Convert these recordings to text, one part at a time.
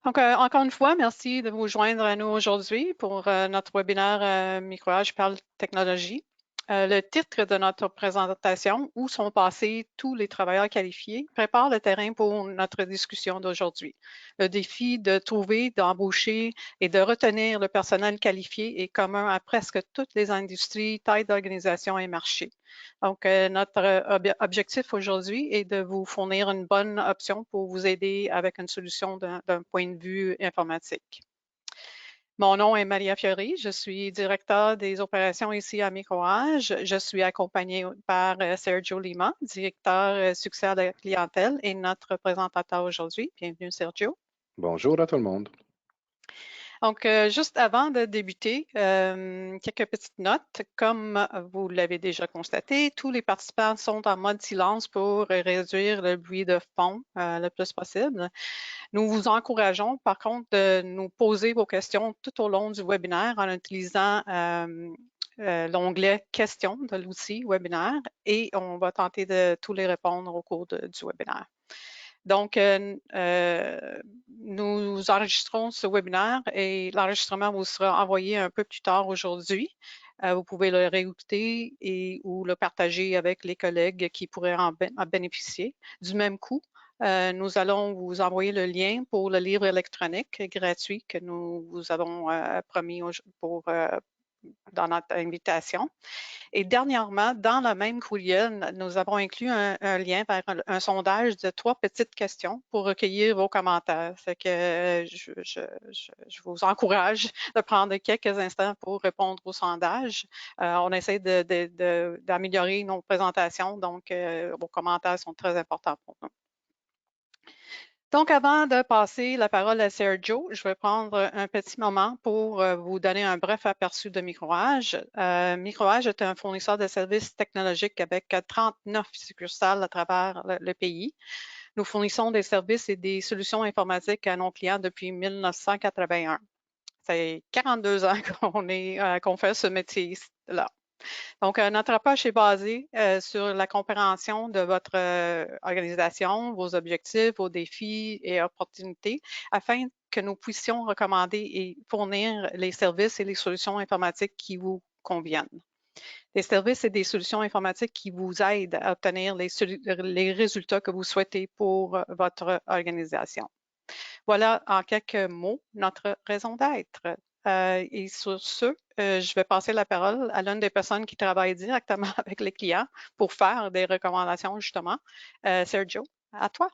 Donc, encore une fois, merci de vous joindre à nous aujourd'hui pour notre webinaire Microage parle technologie. Le titre de notre présentation, Où sont passés tous les travailleurs qualifiés, prépare le terrain pour notre discussion d'aujourd'hui. Le défi de trouver, d'embaucher et de retenir le personnel qualifié est commun à presque toutes les industries, tailles d'organisation et marchés. Donc, notre objectif aujourd'hui est de vous fournir une bonne option pour vous aider avec une solution d'un point de vue informatique. Mon nom est Maria Fiori, je suis directeur des opérations ici à Microage. Je suis accompagnée par Sergio Lima, directeur succès à la clientèle et notre présentateur aujourd'hui. Bienvenue, Sergio. Bonjour à tout le monde. Donc, juste avant de débuter, quelques petites notes. Comme vous l'avez déjà constaté, tous les participants sont en mode silence pour réduire le bruit de fond le plus possible. Nous vous encourageons, par contre, de nous poser vos questions tout au long du webinaire en utilisant l'onglet Questions de l'outil webinaire et on va tenter de tous les répondre au cours du webinaire. Donc, nous enregistrons ce webinaire et l'enregistrement vous sera envoyé un peu plus tard aujourd'hui. Vous pouvez le réécouter ou le partager avec les collègues qui pourraient en bénéficier. Du même coup, nous allons vous envoyer le lien pour le livre électronique gratuit que nous vous avons promis dans notre invitation. Et dernièrement, dans le même courriel, nous avons inclus un lien vers un sondage de 3 petites questions pour recueillir vos commentaires. C'est que je vous encourage de prendre quelques instants pour répondre au sondage. On essaie d'améliorer nos présentations, donc vos commentaires sont très importants pour nous. Donc, avant de passer la parole à Sergio, je vais prendre un petit moment pour vous donner un bref aperçu de Microage. Microage est un fournisseur de services technologiques avec 39 succursales à travers le pays. Nous fournissons des services et des solutions informatiques à nos clients depuis 1981. Ça fait 42 ans qu'on fait ce métier-là. Donc, notre approche est basée sur la compréhension de votre organisation, vos objectifs, vos défis et opportunités, afin que nous puissions recommander et fournir les services et les solutions informatiques qui vous conviennent. Des services et des solutions informatiques qui vous aident à obtenir les résultats que vous souhaitez pour votre organisation. Voilà en quelques mots notre raison d'être. Et sur ce, je vais passer la parole à l'une des personnes qui travaille directement avec les clients pour faire des recommandations, justement. Sergio, à toi.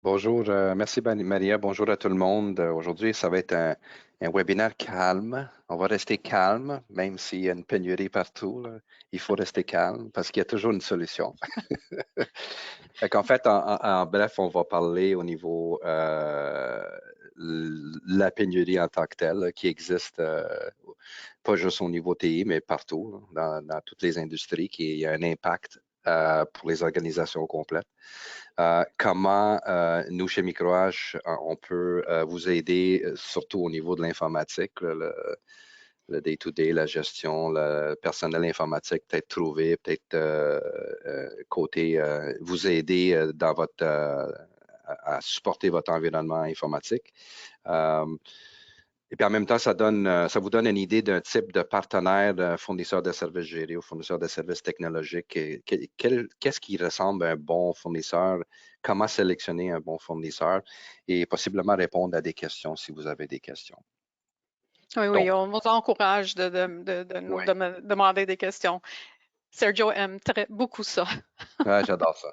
Bonjour, merci Maria. Bonjour à tout le monde. Aujourd'hui, ça va être un webinaire calme. On va rester calme, même s'il y a une pénurie partout, là. Il faut rester calme parce qu'il y a toujours une solution. En fait, en bref, on va parler au niveau la pénurie en tant que telle là, qui existe pas juste au niveau TI, mais partout, dans toutes les industries, qui a un impact pour les organisations complètes. Comment nous, chez Microage, on peut vous aider, surtout au niveau de l'informatique, le day-to-day, la gestion, le personnel informatique, peut-être trouver, peut-être côté vous aider dans votre à supporter votre environnement informatique. Et puis en même temps, ça vous donne une idée d'un type de partenaire, d'un fournisseur de services gérés ou fournisseur de services technologiques. Qu'est-ce qui ressemble à un bon fournisseur? Comment sélectionner un bon fournisseur? Et possiblement répondre à des questions si vous avez des questions. Oui, Donc, oui, on vous encourage de nous oui, demander des questions. Sergio aime beaucoup ça. j'adore ça.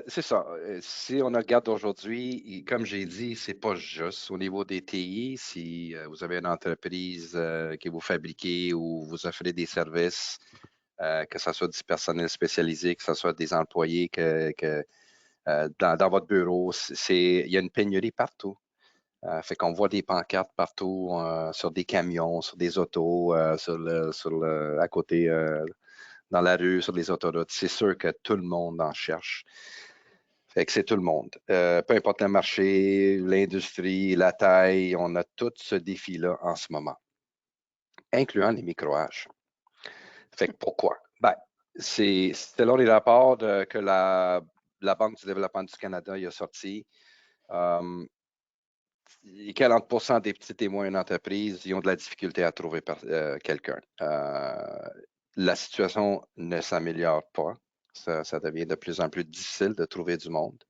C'est ça. Si on regarde aujourd'hui, comme j'ai dit, c'est pas juste au niveau des TI. Si vous avez une entreprise que vous fabriquez ou vous offrez des services, que ce soit du personnel spécialisé, que ce soit des employés dans votre bureau, il y a une pénurie partout. Fait qu'on voit des pancartes partout sur des camions, sur des autos, à côté dans la rue, sur les autoroutes. C'est sûr que tout le monde en cherche. Fait que c'est tout le monde. Peu importe le marché, l'industrie, la taille, on a tout ce défi-là en ce moment, incluant les micro-H. Fait que pourquoi? Ben, c'est selon les rapports que la Banque du développement du Canada il a sorti, 40% des petites et moyennes entreprises ils ont de la difficulté à trouver quelqu'un. La situation ne s'améliore pas. Ça devient de plus en plus difficile de trouver du monde.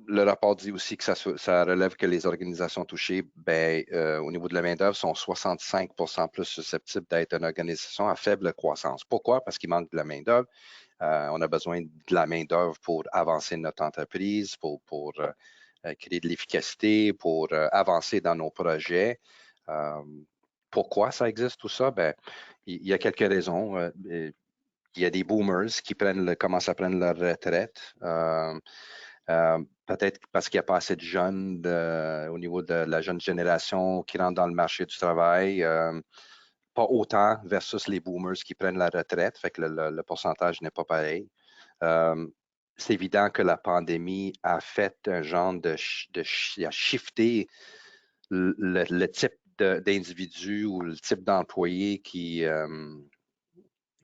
Le rapport dit aussi que ça relève que les organisations touchées, au niveau de la main-d'œuvre, sont 65% plus susceptibles d'être une organisation à faible croissance. Pourquoi? Parce qu'il manque de la main-d'œuvre. On a besoin de la main-d'œuvre pour avancer notre entreprise, pour créer de l'efficacité, pour avancer dans nos projets. Pourquoi ça existe tout ça? Il y a quelques raisons. Il y a des boomers qui commencent à prendre leur retraite. Peut-être parce qu'il n'y a pas assez de jeunes au niveau de la jeune génération qui rentrent dans le marché du travail. Pas autant versus les boomers qui prennent la retraite, fait que le pourcentage n'est pas pareil. C'est évident que la pandémie a fait un genre a shifté le type d'individus ou le type d'employés qui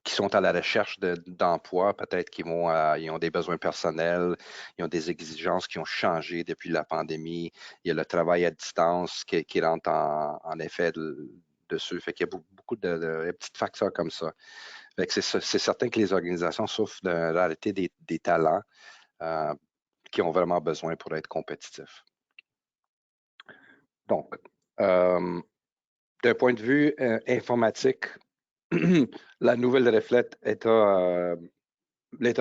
sont à la recherche d'emploi, peut-être qu'ils ils ont des besoins personnels, ils ont des exigences qui ont changé depuis la pandémie. Il y a le travail à distance qui rentre en effet dessus. Fait qu'il y a beaucoup de petits facteurs comme ça. Fait que c'est certain que les organisations souffrent d'une rareté des talents qui ont vraiment besoin pour être compétitifs. Donc, d'un point de vue informatique, la nouvelle reflète l'état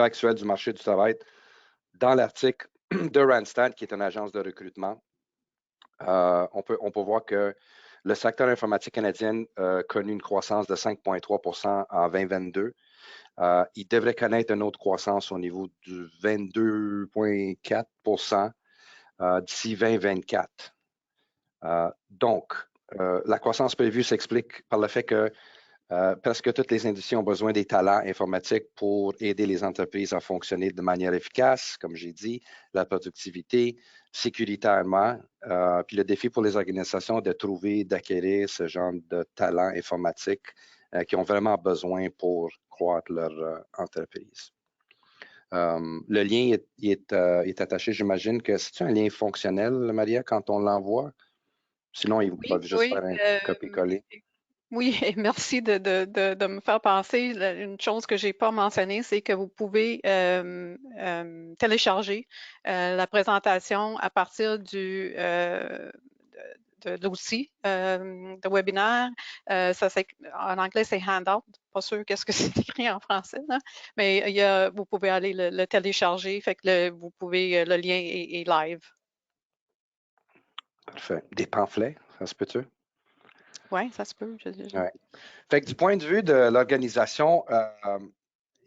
actuel du marché du travail. Dans l'article de Randstad, qui est une agence de recrutement, on peut voir que le secteur informatique canadien a connu une croissance de 5,3% en 2022. Il devrait connaître une autre croissance au niveau du 22,4% d'ici 2024. Donc, la croissance prévue s'explique par le fait que presque toutes les industries ont besoin des talents informatiques pour aider les entreprises à fonctionner de manière efficace, comme j'ai dit, la productivité, sécuritairement. Puis le défi pour les organisations de trouver, d'acquérir ce genre de talents informatiques qui ont vraiment besoin pour croître leur entreprise. Le lien est attaché, j'imagine que c'est un lien fonctionnel, Maria, quand on l'envoie? Sinon, ils peuvent juste faire un copier-coller. Oui, et merci de me faire penser. Une chose que j'ai pas mentionnée, c'est que vous pouvez télécharger la présentation à partir de l'outil de webinaire. En anglais, c'est Handout. Pas sûr qu'est-ce que c'est écrit en français, là. Mais vous pouvez aller le télécharger. Fait que vous pouvez, le lien est live. Parfait. Des pamphlets, ça se peut-tu? Oui, ça se peut. Ouais. Fait que du point de vue de l'organisation,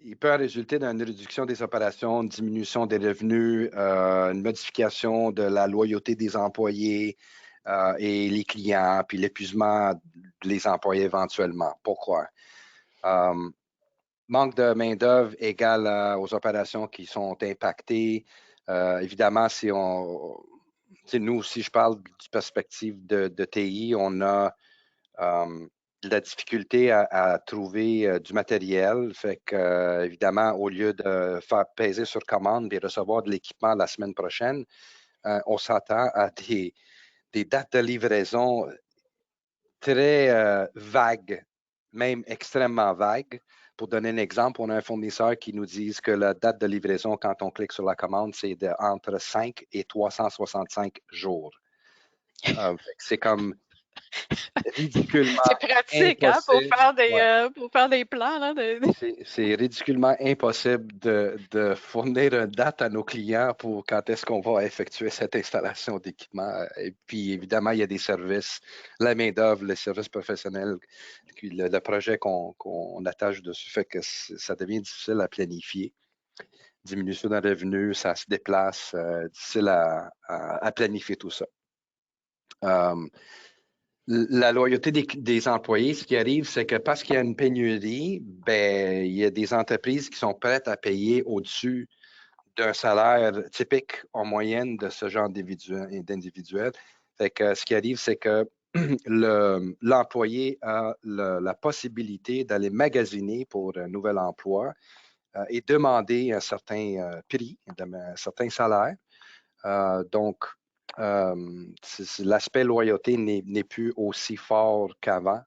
il peut en résulter d'une réduction des opérations, une diminution des revenus, une modification de la loyauté des employés et les clients, puis l'épuisement des employés éventuellement. Pourquoi? Manque de main-d'œuvre égale aux opérations qui sont impactées. Évidemment, nous, si je parle du perspective de TI, on a de la difficulté à trouver du matériel. Fait que, évidemment, au lieu de faire peser sur commande et recevoir de l'équipement la semaine prochaine, on s'attend à des dates de livraison très vagues, même extrêmement vagues. Pour donner un exemple, on a un fournisseur qui nous dit que la date de livraison, quand on clique sur la commande, c'est entre 5 et 365 jours. C'est comme ridiculement C'est pratique, hein, impossible. pour faire des plans, là. C'est ridiculement impossible de fournir une date à nos clients pour quand est-ce qu'on va effectuer cette installation d'équipement. Et puis, évidemment, il y a des services, la main-d'œuvre, les services professionnels, le projet qu'on attache dessus fait que ça devient difficile à planifier. Diminution d'un revenu, ça se déplace, difficile à planifier tout ça. La loyauté des employés, ce qui arrive, c'est que parce qu'il y a une pénurie, il y a des entreprises qui sont prêtes à payer au-dessus d'un salaire typique en moyenne de ce genre d'individuel. Fait que ce qui arrive, c'est que l'employé a la possibilité d'aller magasiner pour un nouvel emploi et demander un certain prix, un certain salaire. Donc, l'aspect loyauté n'est plus aussi fort qu'avant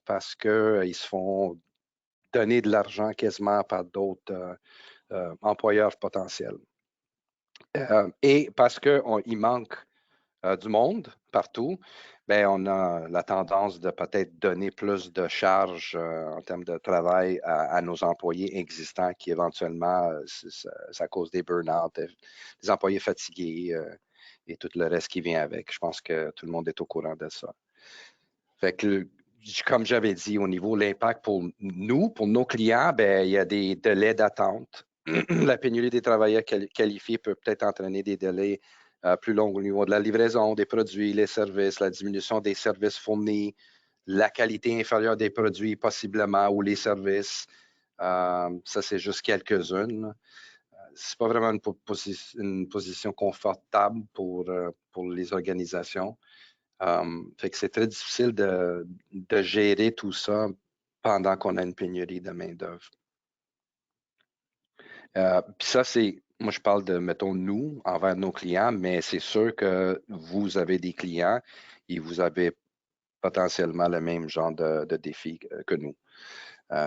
parce qu'ils se font donner de l'argent quasiment par d'autres employeurs potentiels. Et parce qu'il manque du monde partout, ben, on a la tendance de peut-être donner plus de charges en termes de travail à nos employés existants qui éventuellement, ça cause des burn-out, des employés fatigués et tout le reste qui vient avec. Je pense que tout le monde est au courant de ça. Fait que, comme j'avais dit, au niveau de l'impact pour nous, pour nos clients, ben, il y a des délais d'attente. La pénurie des travailleurs qualifiés peut peut-être entraîner des délais plus longs au niveau de la livraison des produits, les services, la diminution des services fournis, la qualité inférieure des produits possiblement ou les services. Ça, c'est juste quelques-unes. C'est pas vraiment une position confortable pour les organisations. Fait que c'est très difficile de gérer tout ça pendant qu'on a une pénurie de main-d'œuvre. Puis ça, moi je parle de, mettons, nous, envers nos clients, mais c'est sûr que vous avez des clients et vous avez potentiellement le même genre de défi que nous.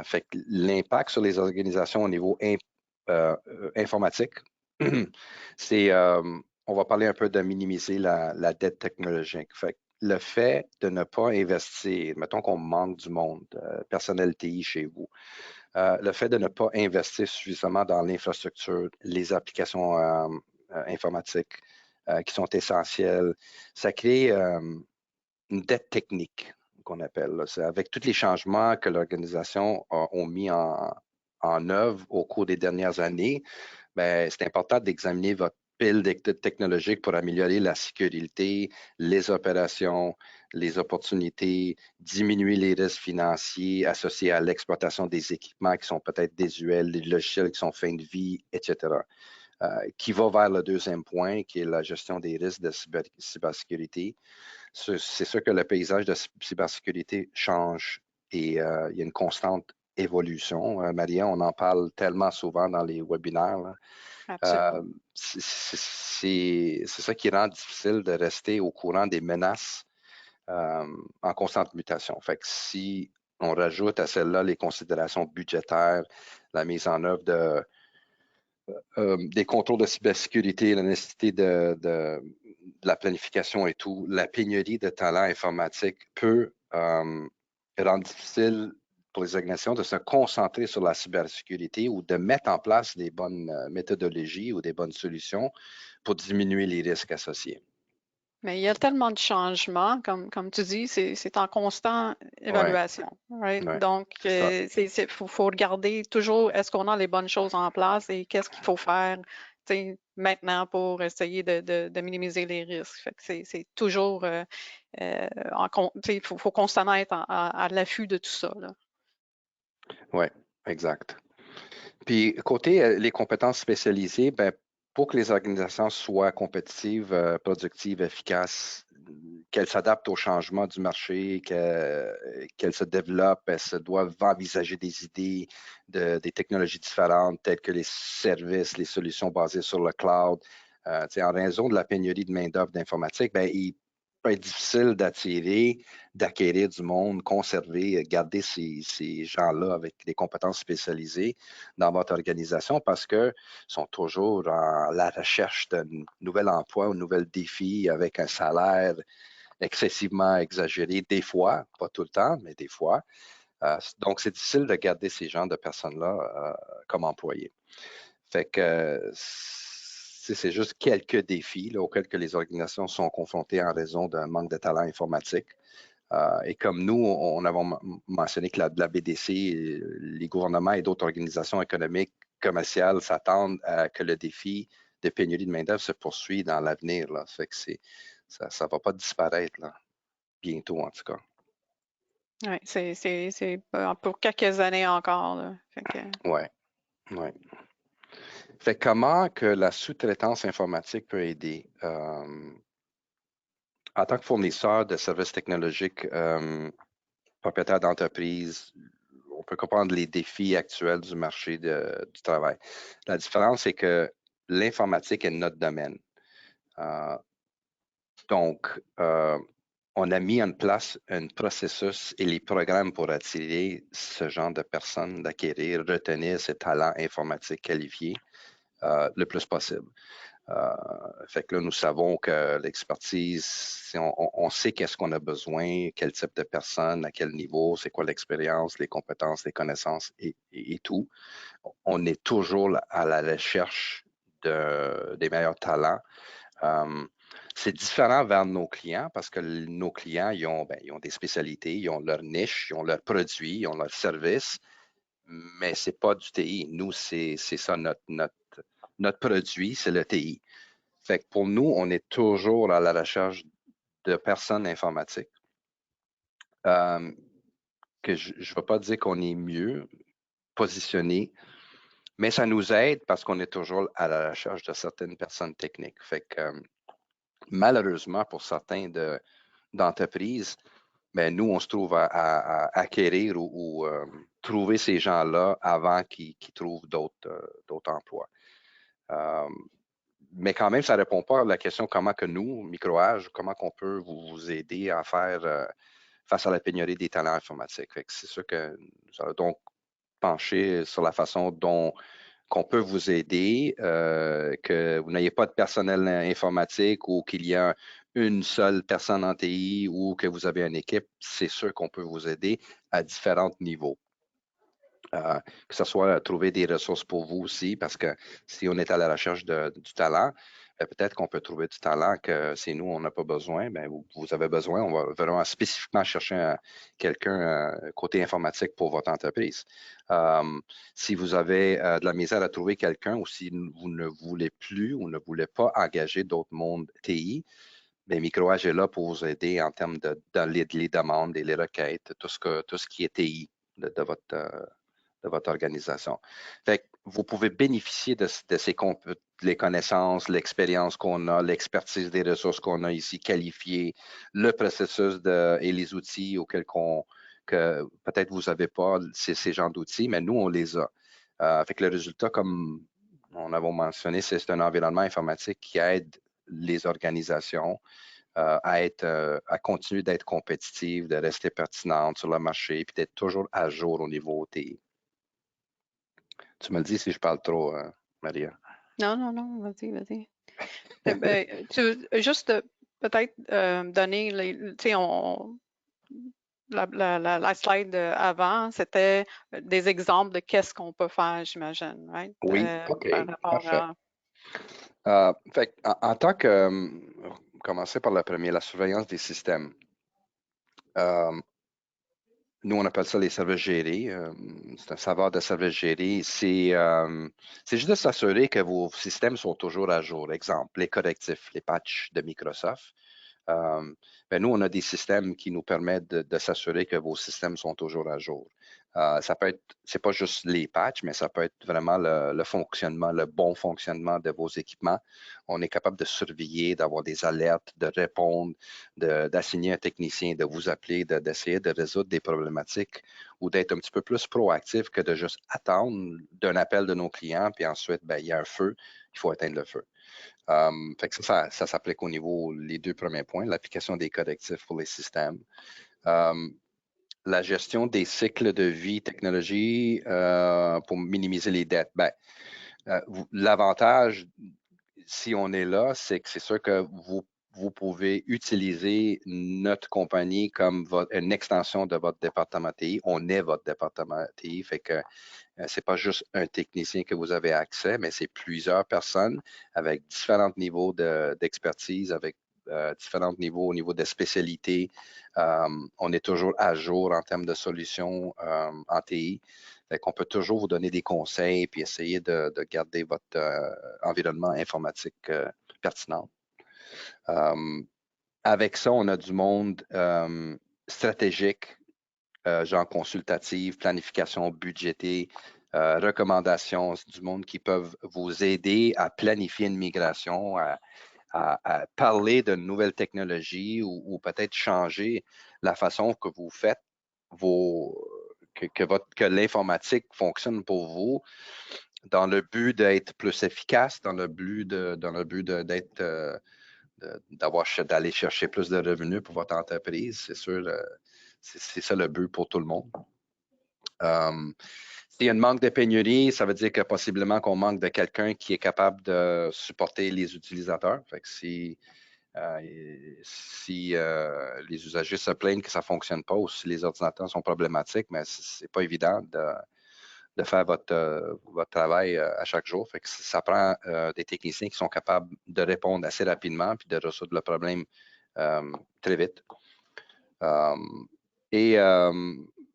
Fait que l'impact sur les organisations au niveau informatique, c'est, on va parler un peu de minimiser la dette technologique. Fait que le fait de ne pas investir, mettons qu'on manque du monde, personnel TI chez vous, le fait de ne pas investir suffisamment dans l'infrastructure, les applications informatiques qui sont essentielles, ça crée une dette technique qu'on appelle. C'est avec tous les changements que l'organisation a mis en œuvre au cours des dernières années, ben, c'est important d'examiner votre pile technologique pour améliorer la sécurité, les opérations, les opportunités, diminuer les risques financiers associés à l'exploitation des équipements qui sont peut-être désuets, les logiciels qui sont fin de vie, etc. Qui va vers le deuxième point, qui est la gestion des risques de cybersécurité. C'est sûr que le paysage de cybersécurité change et il y a une constante évolution. Maria, on en parle tellement souvent dans les webinaires. Absolument. C'est ça qui rend difficile de rester au courant des menaces en constante mutation. Fait que si on rajoute à celle-là les considérations budgétaires, la mise en œuvre des contrôles de cybersécurité, la nécessité de la planification et tout, la pénurie de talents informatiques peut rendre difficile pour les organisations de se concentrer sur la cybersécurité ou de mettre en place des bonnes méthodologies ou des bonnes solutions pour diminuer les risques associés. Mais il y a tellement de changements, comme tu dis, c'est en constante Ouais, évaluation. Right? ouais, Donc, c'est ça. faut regarder toujours est-ce qu'on a les bonnes choses en place et qu'est-ce qu'il faut faire maintenant pour essayer de minimiser les risques. Fait que c'est toujours il faut constamment être à l'affût de tout ça. Oui, exact. Puis, côté les compétences spécialisées, ben, pour que les organisations soient compétitives, productives, efficaces, qu'elles s'adaptent au changement du marché, qu'elles se développent, elles se doivent envisager des idées, des technologies différentes, telles que les services, les solutions basées sur le cloud. En raison de la pénurie de main-d'œuvre d'informatique, ben, il peut être difficile d'attirer, d'acquérir du monde, conserver, garder ces gens-là avec des compétences spécialisées dans votre organisation parce qu'ils sont toujours à la recherche d'un nouvel emploi, un nouvel défi avec un salaire excessivement exagéré, des fois, pas tout le temps, mais des fois. Donc, c'est difficile de garder ces genres de personnes-là comme employés. Fait que c'est juste quelques défis là, auxquels que les organisations sont confrontées en raison d'un manque de talent informatique. Et comme nous, on avait mentionné que la BDC, les gouvernements et d'autres organisations économiques, commerciales s'attendent à que le défi de pénurie de main-d'œuvre se poursuit dans l'avenir. Là. Fait que ça ne va pas disparaître là, bientôt, en tout cas. Oui, c'est pour quelques années encore. Là. Fait que, Oui, oui. Fait que comment que la sous-traitance informatique peut aider? en tant que fournisseur de services technologiques, propriétaire d'entreprise, on peut comprendre les défis actuels du marché du travail. La différence, c'est que l'informatique est notre domaine. Donc, on a mis en place un processus et les programmes pour attirer ce genre de personnes, d'acquérir, retenir ces talents informatiques qualifiés le plus possible. Fait que là, nous savons que l'expertise, on sait qu'est-ce qu'on a besoin, quel type de personne, à quel niveau, c'est quoi l'expérience, les compétences, les connaissances et tout. On est toujours à la recherche des meilleurs talents. C'est différent vers nos clients parce que nos clients, ils ont des spécialités, ils ont leur niche, ils ont leurs produits, ils ont leurs services, mais ce n'est pas du TI. Nous, c'est ça notre produit, c'est le TI. Fait que pour nous, on est toujours à la recherche de personnes informatiques. Que je ne vais pas dire qu'on est mieux positionné, mais ça nous aide parce qu'on est toujours à la recherche de certaines personnes techniques. Fait que malheureusement, pour certains d'entreprises, ben, nous, on se trouve à acquérir ou trouver ces gens-là avant qu'ils trouvent d'autres emplois. Mais quand même, ça ne répond pas à la question comment que nous, Microage, comment qu'on peut vous aider à faire face à la pénurie des talents informatiques. C'est sûr que nous allons donc pencher sur la façon dont qu'on peut vous aider, que vous n'ayez pas de personnel informatique ou qu'il y a une seule personne en TI ou que vous avez une équipe, c'est sûr qu'on peut vous aider à différents niveaux. Que ce soit trouver des ressources pour vous aussi, parce que si on est à la recherche du talent, peut-être qu'on peut trouver du talent que c'est nous, on n'a pas besoin, bien, vous avez besoin, on va vraiment spécifiquement chercher quelqu'un côté informatique pour votre entreprise. Si vous avez de la misère à trouver quelqu'un ou si vous ne voulez plus ou ne voulez pas engager d'autres mondes TI, bien, Microage est là pour vous aider en termes les demandes et les requêtes, tout ce qui est TI de votre organisation. Fait que vous pouvez bénéficier de les connaissances, l'expérience qu'on a, l'expertise des ressources qu'on a ici qualifiées, le processus et les outils auxquels que peut-être vous n'avez pas ces genres d'outils, mais nous, on les a. Fait que le résultat, comme on avait mentionné, c'est un environnement informatique qui aide les organisations à continuer d'être compétitives, de rester pertinentes sur le marché, puis d'être toujours à jour au niveau TI. Tu me le dis si je parle trop, Maria. Non, non, non, vas-y, vas-y. Juste peut-être donner, tu sais, la slide avant, c'était des exemples de qu'est-ce qu'on peut faire, j'imagine, right? Oui, OK, Par rapport parfait. Fait, en tant que, commencer par le premier, la surveillance des systèmes. Nous, on appelle ça les services gérés. C'est un savoir de services gérés. C'est juste de s'assurer que vos systèmes sont toujours à jour. Exemple, les correctifs, les patchs de Microsoft. Ben nous, on a des systèmes qui nous permettent de s'assurer que vos systèmes sont toujours à jour. Ça peut être, c'est pas juste les patchs, mais ça peut être vraiment le fonctionnement, le bon fonctionnement de vos équipements. On est capable de surveiller, d'avoir des alertes, de répondre, d'assigner un technicien, de vous appeler, d'essayer de résoudre des problématiques ou d'être un petit peu plus proactif que de juste attendre d'un appel de nos clients, puis ensuite, ben, il y a un feu, il faut éteindre le feu. Fait que ça s'applique au niveau, les deux premiers points, l'application des correctifs pour les systèmes. La gestion des cycles de vie technologie pour minimiser les dettes. Ben, l'avantage, si on est là, c'est que c'est sûr que vous pouvez utiliser notre compagnie comme une extension de votre département TI. On est votre département TI, fait que c'est pas juste un technicien que vous avez accès, mais c'est plusieurs personnes avec différents niveaux d'expertise, avec différents niveaux au niveau de spécialité. On est toujours à jour en termes de solutions en TI. On peut toujours vous donner des conseils et essayer de garder votre environnement informatique pertinent. Avec ça, on a du monde stratégique, genre consultative, planification budgétée, recommandations, c'est du monde qui peuvent vous aider à planifier une migration, à parler de nouvelles technologies ou peut-être changer la façon que vous faites que l'informatique fonctionne pour vous dans le but d'être plus efficace, dans le but d'aller chercher plus de revenus pour votre entreprise. C'est sûr, c'est ça le but pour tout le monde. S'il y a un manque de pénurie, ça veut dire que possiblement qu'on manque de quelqu'un qui est capable de supporter les utilisateurs. Fait que si les usagers se plaignent que ça ne fonctionne pas ou si les ordinateurs sont problématiques, mais ce n'est pas évident de faire votre travail à chaque jour. Fait que ça prend des techniciens qui sont capables de répondre assez rapidement puis de résoudre le problème très vite.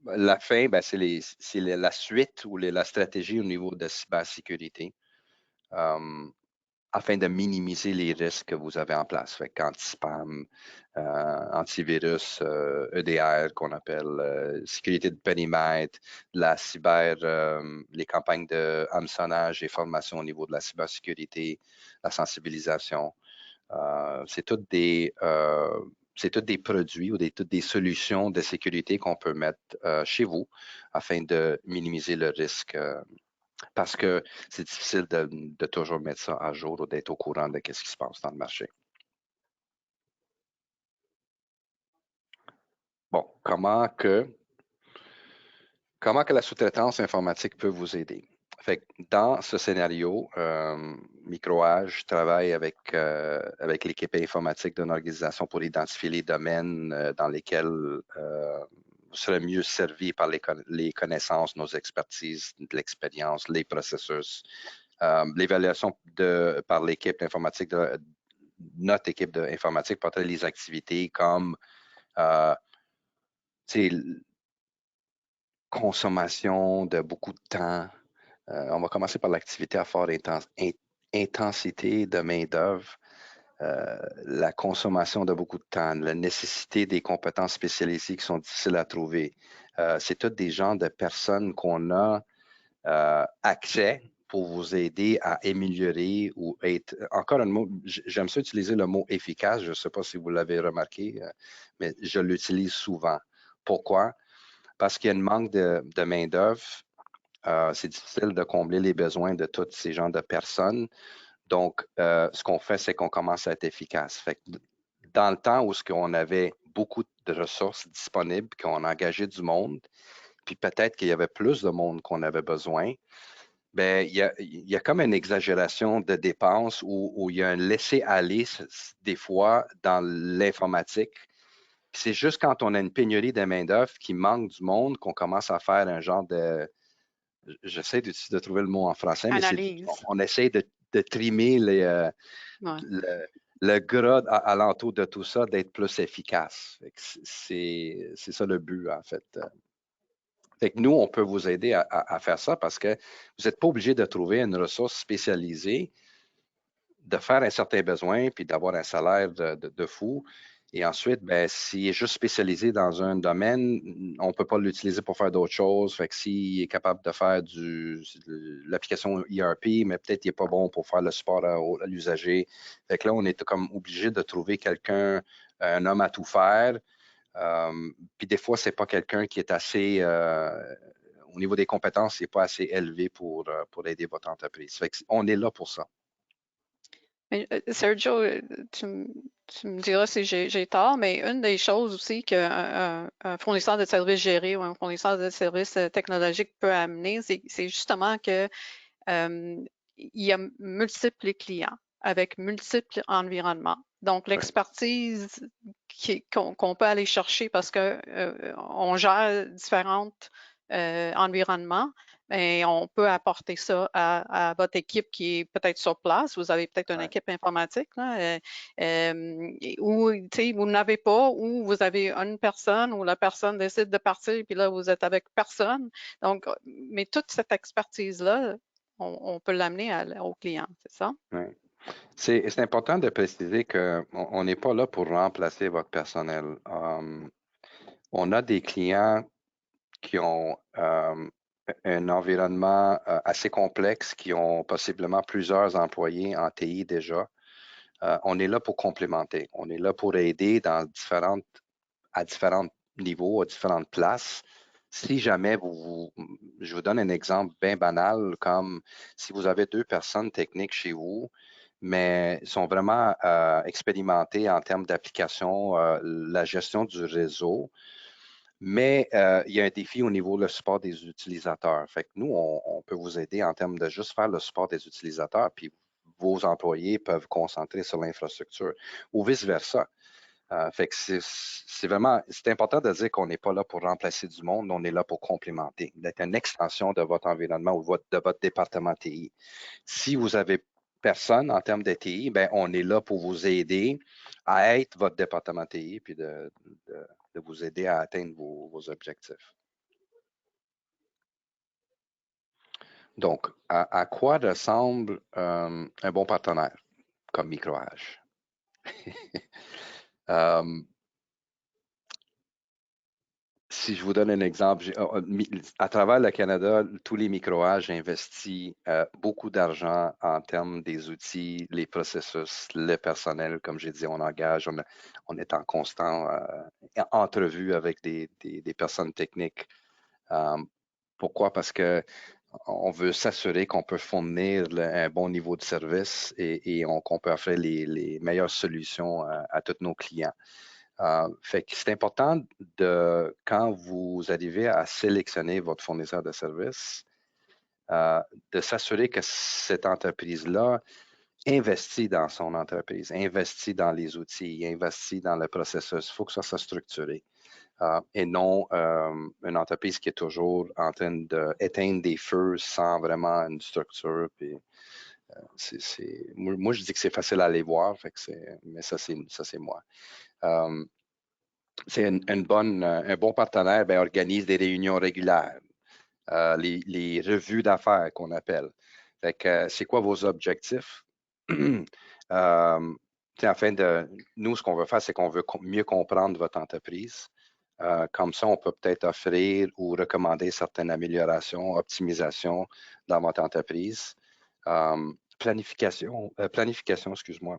La fin, ben, c'est la suite ou la stratégie au niveau de cybersécurité afin de minimiser les risques que vous avez en place. Fait qu'anti-spam, antivirus, EDR qu'on appelle, sécurité de périmètre, la cyber, les campagnes de hameçonnage et formation au niveau de la cybersécurité, la sensibilisation. C'est toutes des produits ou toutes des solutions de sécurité qu'on peut mettre chez vous afin de minimiser le risque parce que c'est difficile de toujours mettre ça à jour ou d'être au courant de ce qui se passe dans le marché. Bon, comment que la sous-traitance informatique peut vous aider? Fait que dans ce scénario, Microage travaille avec l'équipe informatique d'une organisation pour identifier les domaines dans lesquels vous serez mieux servi par les connaissances, nos expertises, de l'expérience, les processus. L'évaluation par l'équipe informatique, notre équipe d'informatique, porterait les activités comme consommation de beaucoup de temps. On va commencer par l'activité à forte intensité de main-d'œuvre, la consommation de beaucoup de temps, la nécessité des compétences spécialisées qui sont difficiles à trouver. C'est tous des genres de personnes qu'on a accès pour vous aider à améliorer ou être, encore un mot, j'aime ça utiliser le mot efficace, je ne sais pas si vous l'avez remarqué, mais je l'utilise souvent. Pourquoi? Parce qu'il y a un manque de main-d'œuvre. C'est difficile de combler les besoins de tous ces genres de personnes. Donc, ce qu'on fait, c'est qu'on commence à être efficace. Fait que dans le temps où on avait beaucoup de ressources disponibles, qu'on a engagé du monde, puis peut-être qu'il y avait plus de monde qu'on avait besoin, ben, il y a comme une exagération de dépenses où il y a un laisser-aller des fois dans l'informatique. C'est juste quand on a une pénurie de main-d'œuvre qui manque du monde qu'on commence à faire un genre de. J'essaie de trouver le mot en français, mais on essaie de trimer le gras alentour de tout ça, d'être plus efficace. C'est ça le but, en fait. Fait que nous, on peut vous aider à faire ça parce que vous n'êtes pas obligé de trouver une ressource spécialisée, de faire un certain besoin, puis d'avoir un salaire de fou. Et ensuite, ben, s'il est juste spécialisé dans un domaine, on ne peut pas l'utiliser pour faire d'autres choses. Fait que s'il est capable de faire l'application ERP, mais peut-être qu'il n'est pas bon pour faire le support à l'usager. Fait que là, on est comme obligé de trouver quelqu'un, un homme à tout faire. Puis des fois, ce n'est pas quelqu'un qui est assez, au niveau des compétences, c'est pas assez élevé pour aider votre entreprise. Fait que on est là pour ça. Sergio, tu me diras si j'ai tort, mais une des choses aussi qu'un fournisseur de services gérés ou un fournisseur de services technologiques peut amener, c'est justement que il y a multiples clients avec multiples environnements. Donc, l'expertise qu'on peut aller chercher parce qu'on gère différents environnements, et on peut apporter ça à votre équipe qui est peut-être sur place. Vous avez peut-être une équipe informatique là, ou vous n'avez pas, ou vous avez une personne ou la personne décide de partir, puis là, vous êtes avec personne. Donc, mais toute cette expertise-là, on peut l'amener au client, c'est ça? Oui. C'est important de préciser qu'on n'est pas là pour remplacer votre personnel. On a des clients qui ont un environnement assez complexe, qui ont possiblement plusieurs employés en TI déjà. On est là pour complémenter. On est là pour aider à différents niveaux, à différentes places. Si jamais je vous donne un exemple bien banal, comme si vous avez 2 personnes techniques chez vous, mais sont vraiment expérimentées en termes d'application, la gestion du réseau, mais il y a un défi au niveau du support des utilisateurs. Fait que nous, on peut vous aider en termes de juste faire le support des utilisateurs, puis vos employés peuvent concentrer sur l'infrastructure ou vice-versa. Fait que c'est important de dire qu'on n'est pas là pour remplacer du monde, on est là pour complémenter, d'être une extension de votre environnement ou de votre département TI. Si vous avez personne en termes de TI, ben, on est là pour vous aider à être votre département TI puis de vous aider à atteindre vos objectifs. Donc, à quoi ressemble un bon partenaire comme Micro-H? Si je vous donne un exemple, à travers le Canada, tous les micro-âges investissent beaucoup d'argent en termes des outils, les processus, le personnel. Comme j'ai dit, on engage, on est en constant entrevue avec des personnes techniques. Pourquoi? Parce que on veut s'assurer qu'on peut fournir un bon niveau de service et qu'on peut offrir les meilleures solutions à tous nos clients. Fait que c'est important quand vous arrivez à sélectionner votre fournisseur de services, de s'assurer que cette entreprise-là investit dans son entreprise, investit dans les outils, investit dans le processus. Il faut que ça soit structuré. Et non une entreprise qui est toujours en train d'éteindre des feux sans vraiment une structure. Puis, moi, je dis que c'est facile à aller voir, mais ça, c'est moi. C'est un bon partenaire, ben, organise des réunions régulières, les revues d'affaires qu'on appelle. Fait que, c'est quoi vos objectifs? Afin nous, ce qu'on veut faire, c'est qu'on veut mieux comprendre votre entreprise. Comme ça, on peut peut-être offrir ou recommander certaines améliorations, optimisations dans votre entreprise. Planification, excuse-moi,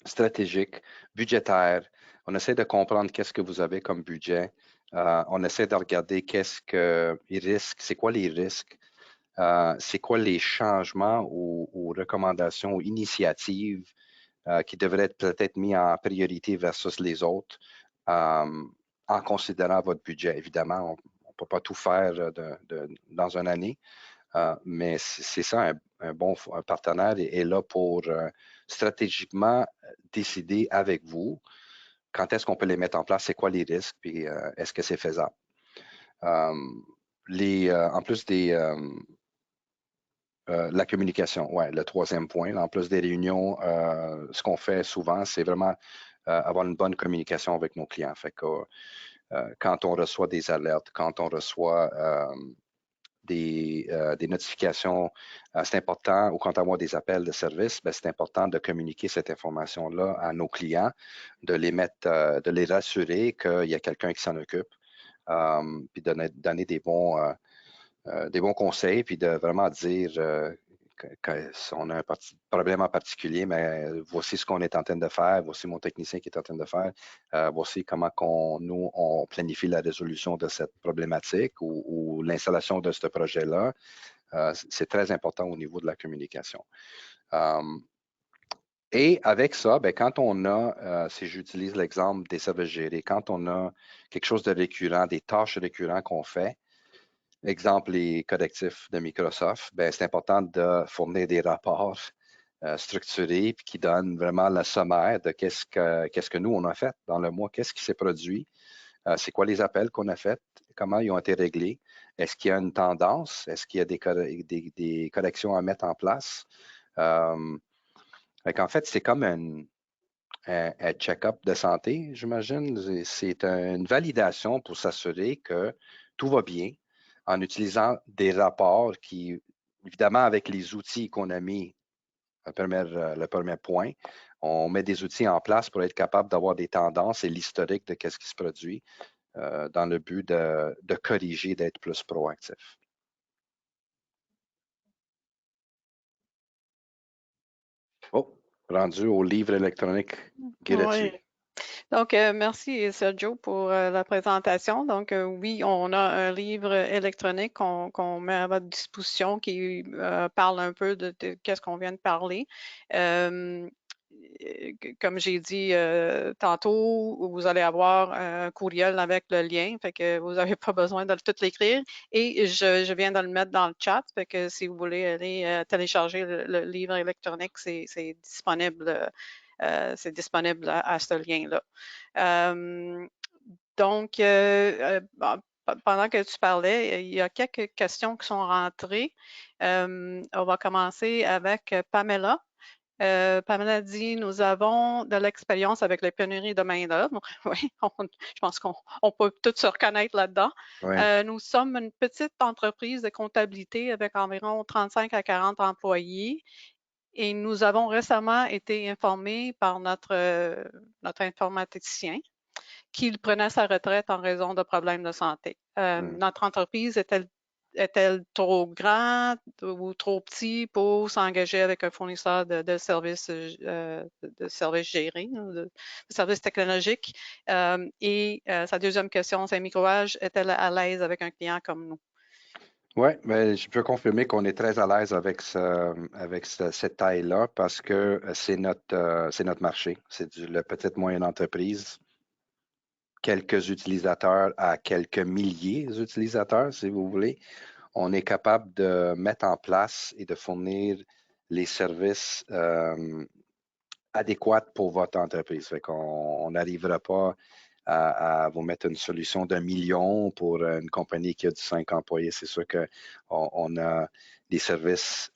stratégique, budgétaire. On essaie de comprendre qu'est-ce que vous avez comme budget. On essaie de regarder c'est quoi les risques, c'est quoi les changements ou recommandations ou initiatives qui devraient être peut-être mis en priorité versus les autres en considérant votre budget. Évidemment, on ne peut pas tout faire dans une année, mais c'est ça, un bon partenaire est là pour stratégiquement décider avec vous quand est-ce qu'on peut les mettre en place, c'est quoi les risques, puis est-ce que c'est faisable. En plus la communication, ouais, le troisième point, en plus des réunions, ce qu'on fait souvent, c'est vraiment avoir une bonne communication avec nos clients. Fait que quand on reçoit des alertes, quand on reçoit des notifications, c'est important, ou quand on a des appels de service, ben, c'est important de communiquer cette information-là à nos clients, de les rassurer qu'il y a quelqu'un qui s'en occupe, puis de donner des bons conseils, puis de vraiment dire si on a un problème en particulier, mais voici ce qu'on est en train de faire, voici mon technicien qui est en train de faire, voici comment nous, on planifie la résolution de cette problématique ou l'installation de ce projet-là. C'est très important au niveau de la communication. Et avec ça, ben, quand on a, si j'utilise l'exemple des services gérés, quand on a quelque chose de récurrent, des tâches récurrentes qu'on fait, exemple, les correctifs de Microsoft, ben, c'est important de fournir des rapports structurés puis qui donnent vraiment le sommaire de qu'est-ce que nous, on a fait dans le mois, qu'est-ce qui s'est produit, c'est quoi les appels qu'on a faits, comment ils ont été réglés, est-ce qu'il y a une tendance, est-ce qu'il y a des corrections à mettre en place. En fait, c'est comme un check-up de santé, j'imagine. C'est une validation pour s'assurer que tout va bien en utilisant des rapports qui, évidemment, avec les outils qu'on a mis, le premier point, on met des outils en place pour être capable d'avoir des tendances et l'historique de ce qui se produit dans le but de corriger, d'être plus proactif. Oh, rendu au livre électronique gratuit. Oui. Donc, merci Sergio pour la présentation. Donc, oui, on a un livre électronique qu'on met à votre disposition qui parle un peu de qu'est-ce qu'on vient de parler. Comme j'ai dit tantôt, vous allez avoir un courriel avec le lien, fait que vous n'avez pas besoin de tout l'écrire. Et je viens de le mettre dans le chat, fait que si vous voulez aller télécharger le livre électronique, c'est disponible. C'est disponible à ce lien-là. Donc, pendant que tu parlais, il y a quelques questions qui sont rentrées. On va commencer avec Pamela. Pamela dit, nous avons de l'expérience avec les pénuries de main-d'œuvre. Oui, je pense qu'on peut tous se reconnaître là-dedans. Ouais. Nous sommes une petite entreprise de comptabilité avec environ 35 à 40 employés. Et nous avons récemment été informés par notre informaticien qu'il prenait sa retraite en raison de problèmes de santé. Notre entreprise est-elle trop grande ou trop petite pour s'engager avec un fournisseur de services gérés, de services technologiques? Et sa deuxième question, c'est Microage est-elle à l'aise avec un client comme nous? Oui, mais je peux confirmer qu'on est très à l'aise avec cette taille-là parce que c'est notre marché. C'est la petite moyenne entreprise. Quelques utilisateurs à quelques milliers d'utilisateurs, si vous voulez. On est capable de mettre en place et de fournir les services adéquats pour votre entreprise. Fait qu'on n'arrivera pas à vous mettre une solution d'1 million pour une compagnie qui a 5 employés. C'est sûr qu'on a des services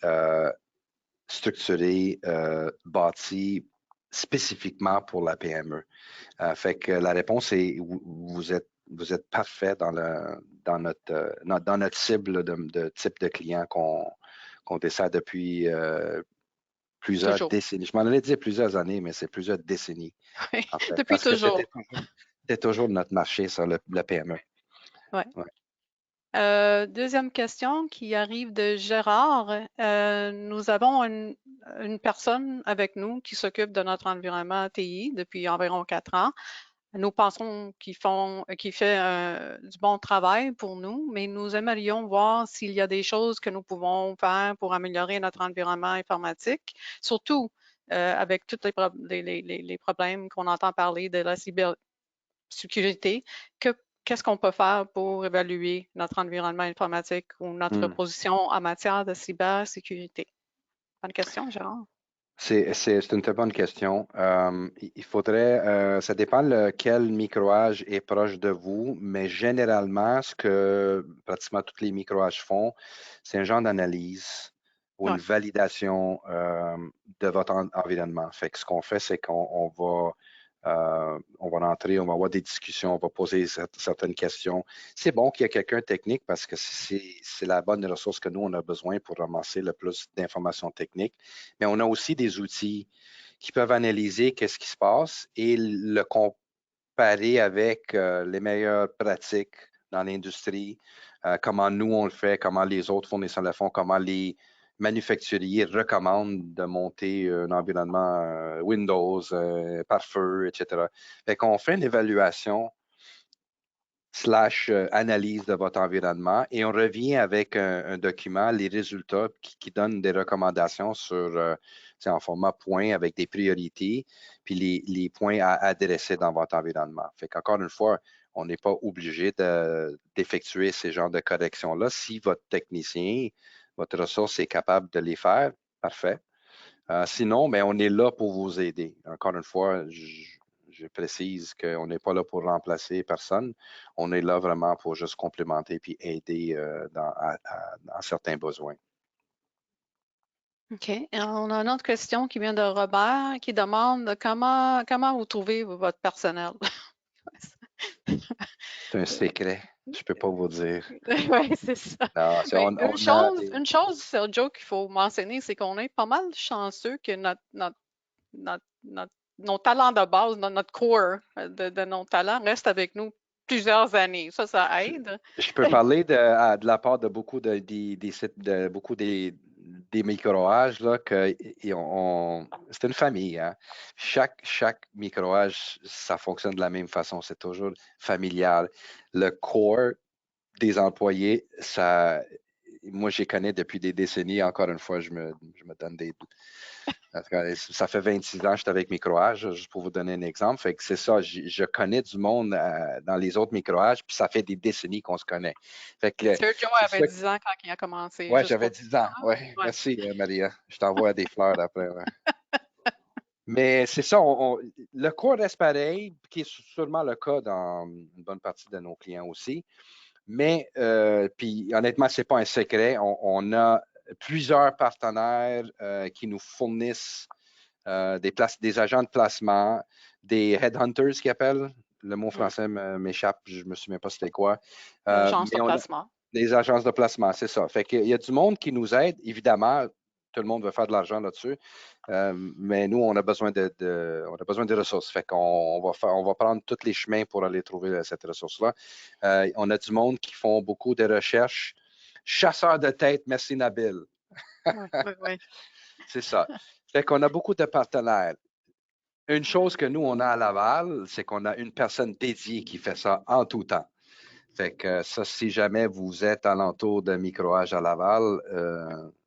structurés, bâtis spécifiquement pour la PME. Fait que la réponse est vous êtes parfait dans notre cible de type de client qu'on dessert depuis plusieurs Toujours. décennies. Je m'en allais dire plusieurs années, mais c'est plusieurs décennies, Oui, en fait. depuis Parce que toujours. c'était toujours notre marché, ça, le PME. Ouais. Ouais. Deuxième question qui arrive de Gérard. Nous avons une personne avec nous qui s'occupe de notre environnement TI depuis environ 4 ans. Nous pensons qu'il fait du bon travail pour nous, mais nous aimerions voir s'il y a des choses que nous pouvons faire pour améliorer notre environnement informatique, surtout avec tous les problèmes qu'on entend parler de la cybersécurité. Qu'est-ce qu'on peut faire pour évaluer notre environnement informatique ou notre Hmm. position en matière de cybersécurité? Bonne question, Gérard. C'est une très bonne question. Il faudrait, ça dépend lequel microage est proche de vous, mais généralement, ce que pratiquement tous les microages font, c'est un genre d'analyse ou Oui. une validation de votre environnement. Fait que ce qu'on fait, c'est on va rentrer, on va avoir des discussions, on va poser certaines questions. C'est bon qu'il y ait quelqu'un technique parce que c'est la bonne ressource que nous, on a besoin pour ramasser le plus d'informations techniques. Mais on a aussi des outils qui peuvent analyser qu'est-ce qui se passe et le comparer avec les meilleures pratiques dans l'industrie, comment nous on le fait, comment les autres fournisseurs le font, comment les manufacturiers recommandent de monter un environnement Windows par feu, etc. Fait qu'on fait une évaluation / analyse de votre environnement et on revient avec un document, les résultats qui donnent des recommandations en format point avec des priorités, puis les points à adresser dans votre environnement. Fait qu'encore une fois, on n'est pas obligé d'effectuer ces genres de corrections-là. Si votre technicien, votre ressource est capable de les faire, parfait. Sinon, ben, on est là pour vous aider. Encore une fois, je précise qu'on n'est pas là pour remplacer personne. On est là vraiment pour juste complémenter puis aider dans certains besoins. OK. On a une autre question qui vient de Robert qui demande comment vous trouvez votre personnel? C'est un secret. Je ne peux pas vous dire. Oui, c'est ça. Non, Mais on a des. une chose, Sergio, qu'il faut mentionner, c'est qu'on est pas mal chanceux que nos talents de base, notre core de nos talents reste avec nous plusieurs années. Ça aide. Je peux parler de la part de beaucoup des sites, de beaucoup des des microages, là, c'est une famille, hein. Chaque microage, ça fonctionne de la même façon. C'est toujours familial. Le core des employés, moi, je les connais depuis des décennies. Encore une fois, je me donne des. En tout cas, ça fait 26 ans que je suis avec Microage, juste pour vous donner un exemple. Fait que c'est ça, je connais du monde dans les autres microages, puis ça fait des décennies qu'on se connaît. Fait que Sergio c'est avait ça. 10 ans quand il a commencé, Ouais, juste j'avais pour 10 ans. dire. Ouais, Ouais. merci, Maria. Je t'envoie des fleurs après. Ouais. Mais c'est ça, le core reste pareil, qui est sûrement le cas dans une bonne partie de nos clients aussi. Mais, puis honnêtement, c'est pas un secret. On a plusieurs partenaires qui nous fournissent des agents de placement, des headhunters qui appellent. Le mot Mm. français m'échappe, je me souviens pas c'était quoi. L'agence de Mais on a placement. des agences de placement, c'est ça. Fait qu'il y a du monde qui nous aide, évidemment. Tout le monde veut faire de l'argent là-dessus. Mais nous, on a besoin on a besoin de ressources. Fait qu'on on va prendre tous les chemins pour aller trouver cette ressource-là. On a du monde qui font beaucoup de recherches. Chasseurs de tête, merci Nabil. Oui, oui, oui. C'est ça. Fait qu'on a beaucoup de partenaires. Une chose que nous, on a à Laval, c'est qu'on a une personne dédiée qui fait ça en tout temps. Fait que ça, si jamais vous êtes alentour de microage à Laval,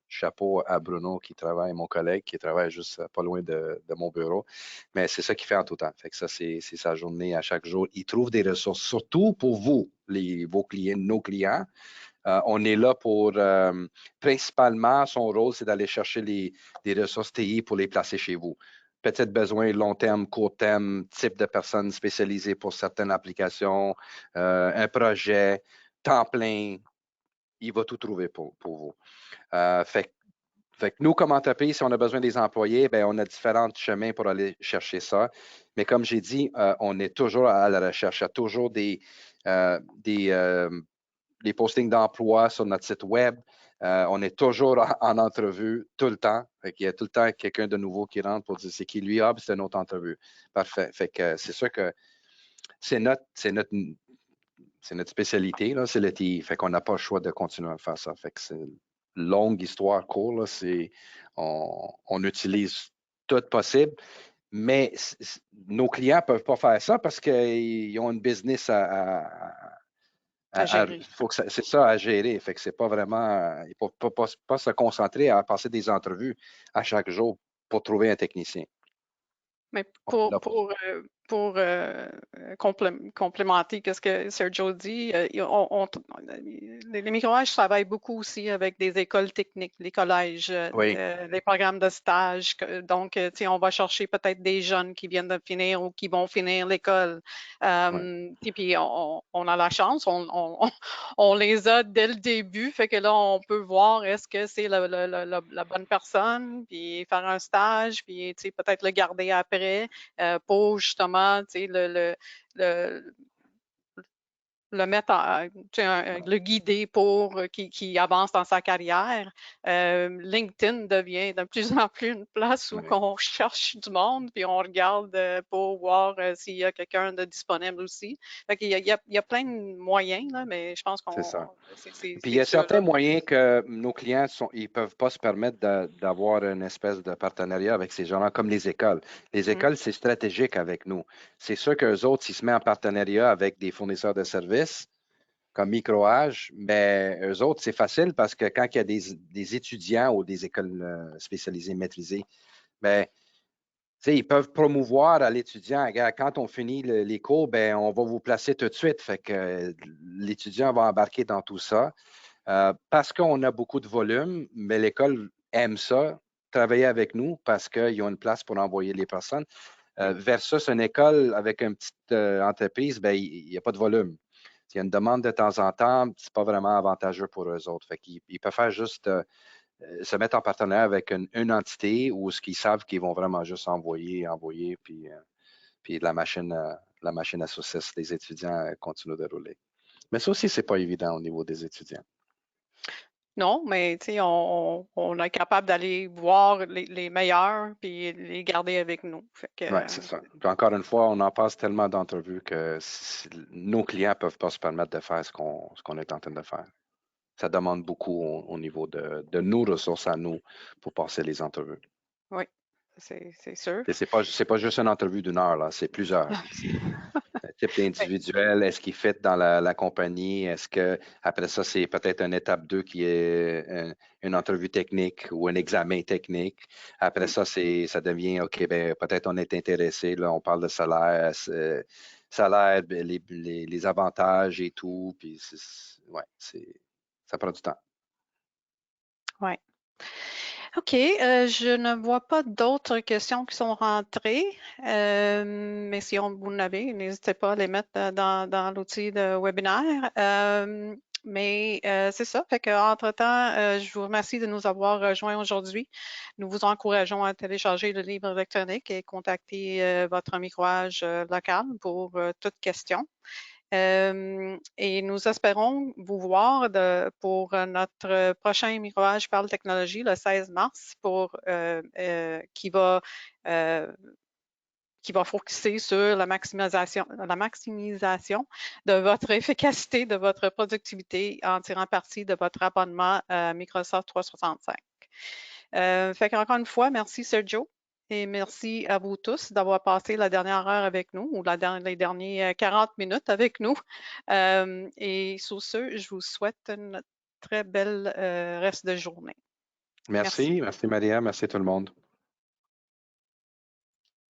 chapeau à Bruno qui travaille, mon collègue qui travaille juste pas loin de mon bureau. Mais c'est ça qu'il fait en tout temps. Fait que ça, c'est sa journée à chaque jour. Il trouve des ressources, surtout pour vous, vos clients, nos clients. On est là pour, principalement, son rôle, c'est d'aller chercher des ressources TI pour les placer chez vous. Peut-être besoin long terme, court terme, type de personnes spécialisées pour certaines applications, un projet, temps plein, il va tout trouver pour vous. Fait que nous, comme entreprise, si on a besoin des employés, ben, on a différents chemins pour aller chercher ça. Mais comme j'ai dit, on est toujours à la recherche. Il y a toujours des postings d'emploi sur notre site web. On est toujours en entrevue tout le temps. Il y a tout le temps quelqu'un de nouveau qui rentre pour dire c'est qui lui, c'est une autre entrevue. Parfait. Fait que c'est sûr que c'est notre spécialité, là, c'est le TI. Fait qu'on n'a pas le choix de continuer à faire ça. Fait que c'est une longue histoire courte. Là, on utilise tout possible. Mais nos clients ne peuvent pas faire ça parce qu'ils ont une business À gérer. faut que c'est ça à gérer. Fait que c'est pas vraiment. Il ne faut pas se concentrer à passer des entrevues à chaque jour pour trouver un technicien. Mais On est là pour ça. pour complémenter ce que Sergio dit, les microages travaillent beaucoup aussi avec des écoles techniques, les collèges, Oui, les programmes de stage. Donc, tu sais, on va chercher peut-être des jeunes qui viennent de finir ou qui vont finir l'école. oui, Puis on a la chance, on les a dès le début, fait que là, on peut voir est-ce que c'est la bonne personne, puis faire un stage, puis tu sais, peut-être le garder après pour justement tu sais, le, le mettre tu sais, le guider pour qu'il avance dans sa carrière. LinkedIn devient de plus en plus une place où oui. on cherche du monde, puis on regarde pour voir s'il y a quelqu'un de disponible aussi. Fait qu'il y a, il y a plein de moyens, là, mais je pense C'est ça. Puis il y c'est a certains ceux-là. moyens que nos clients ils peuvent pas se permettre d'avoir une espèce de partenariat avec ces gens-là, comme les écoles. Les Mm. écoles, c'est stratégique avec nous. C'est sûr qu'eux autres, s'ils se mettent en partenariat avec des fournisseurs de services, comme microage, mais eux autres, c'est facile parce que quand il y a des étudiants ou des écoles spécialisées, maîtrisées, ben, ils peuvent promouvoir à l'étudiant, quand on finit les cours, ben, on va vous placer tout de suite. Fait que l'étudiant va embarquer dans tout ça. Parce qu'on a beaucoup de volume, mais l'école aime ça, travailler avec nous parce qu'ils ont une place pour envoyer les personnes. Versus une école avec une petite entreprise, ben, il n'y a pas de volume. S'il y a une demande de temps en temps, c'est pas vraiment avantageux pour eux autres. Fait qu'ils peuvent faire juste se mettre en partenariat avec une entité où ce qu'ils savent qu'ils vont vraiment juste envoyer, puis la machine à saucisses des étudiants continue de rouler. Mais ça aussi, c'est pas évident au niveau des étudiants. Non, mais tu sais, on est capable d'aller voir les meilleurs puis les garder avec nous. Fait que, Oui, c'est ça. Puis encore une fois, on en passe tellement d'entrevues que nos clients ne peuvent pas se permettre de faire ce qu'on est en train de faire. ça demande beaucoup au niveau de nos ressources à nous pour passer les entrevues. Oui, c'est sûr. Et c'est pas juste une entrevue d'une heure, là, c'est plusieurs. C'est un type d'individuel, est-ce qu'il fit dans la compagnie? Est-ce que après ça, c'est peut-être une étape 2 qui est une entrevue technique ou un examen technique? Après ça, ça devient OK, ben peut-être on est intéressé, là, on parle de salaire, salaire, ben, les avantages et tout, puis ouais, ça prend du temps. Oui. OK, je ne vois pas d'autres questions qui sont rentrées, mais si vous en avez, n'hésitez pas à les mettre dans l'outil de webinaire. Mais c'est ça, fait qu'entre-temps, je vous remercie de nous avoir rejoints aujourd'hui. Nous vous encourageons à télécharger le livre électronique et contacter votre microage local pour toute question. Et nous espérons vous voir pour notre prochain Mirage Parle Technologie le 16 mars qui va focuser sur la maximisation de votre efficacité, de votre productivité en tirant parti de votre abonnement Microsoft 365. Fait qu'encore une fois, merci Sergio. Et merci à vous tous d'avoir passé la dernière heure avec nous ou les derniers 40 minutes avec nous. Et sur ce, je vous souhaite une très belle reste de journée. Merci. Merci Maria, merci tout le monde.